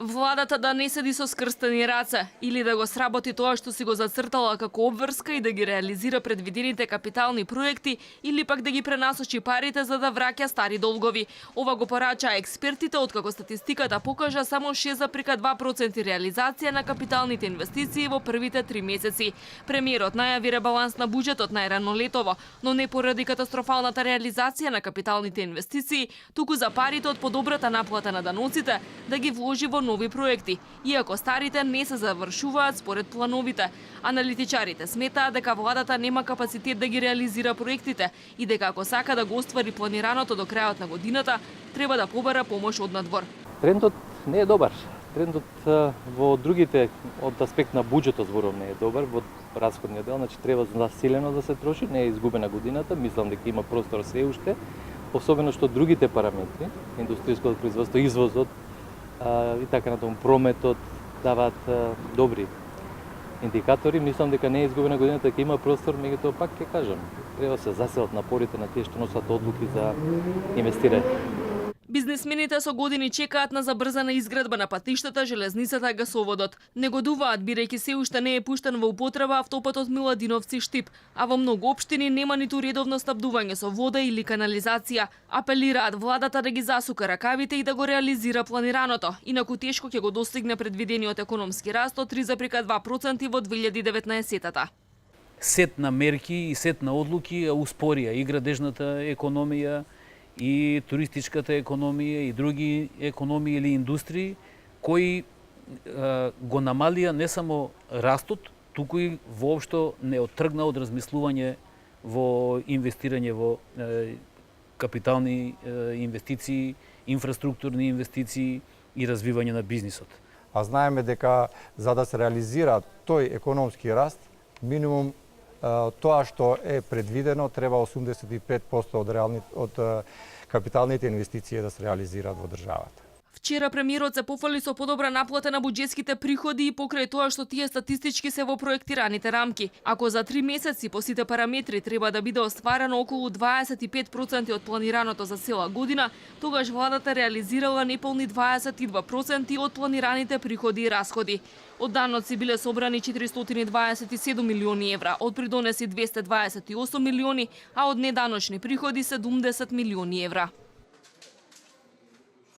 Владата да не седи со скрстени раце или да го сработи тоа што си го зацртала како обврска и да ги реализира предвидените капитални проекти или пак да ги пренасочи парите за да враќа стари долгови. Ова го порача експертите откако статистиката покажа само 6,2% реализација на капиталните инвестиции во првите 3 месеци. Премиерот најави ребаланс на буџетот најрано летово, но не поради катастрофалната реализација на капиталните инвестиции, туку за парите од подобрата наплата на даноците да ги вложи во нови проекти, иако старите не се завршуваат според плановите. Аналитичарите сметаат дека владата нема капацитет да ги реализира проектите и дека ако сака да го оствари планираното до крајот на годината, треба да побара помош од надвор. Трендот не е добар. Трендот во другите од аспект на буџетот зборувам не е добар, во расходниот дел, значи треба засилено да се троши, не е изгубена годината, мислам дека има простор се уште, особено што другите параметри, индустријското производство, извозот и така натаму прометот даваат добри индикатори. Мислам дека не е изгубена годината, дека има простор, меѓутоа пак ќе кажам, треба да се заселат напорите на тие што носат одлуки за инвестирање. Бизнисмените со години чекаат на забрзана изградба на патиштата, железницата и гасоводот. Негодуваат бирејќи се уште не е пуштен во употреба автопатот Миладиновци-Штип, а во многу општини нема ниту редовно снабдување со вода или канализација. Апелираат владата да ги засука ракавите и да го реализира планираното, инаку тешко ќе го достигне предвидениот економски раст од 3,2% во 2019-та. Сет на мерки и сет на одлуки успорија и градежната економија, и туристичката економија и други економии или индустрии кои го намалија не само растот, туку и воопшто не оттргна од размислување во инвестирање во капитални инвестиции, инфраструктурни инвестиции и развивање на бизнисот. А знаеме дека за да се реализира тој економски раст, минимум тоа што е предвидено треба 85% од капиталните инвестиции да се реализираат во државата. Вчера премиерот се пофали со подобра наплата на буџетските приходи и покрај тоа што тие статистички се во проектираните рамки. Ако за 3 месеци по сите параметри треба да биде остварено околу 25% од планираното за цела година, тогаш владата реализирала неполни 22% од планираните приходи и расходи. Од даноци биле собрани 427 милиони евра, од придонеси 228 милиони, а од неданочни приходи 70 милиони евра.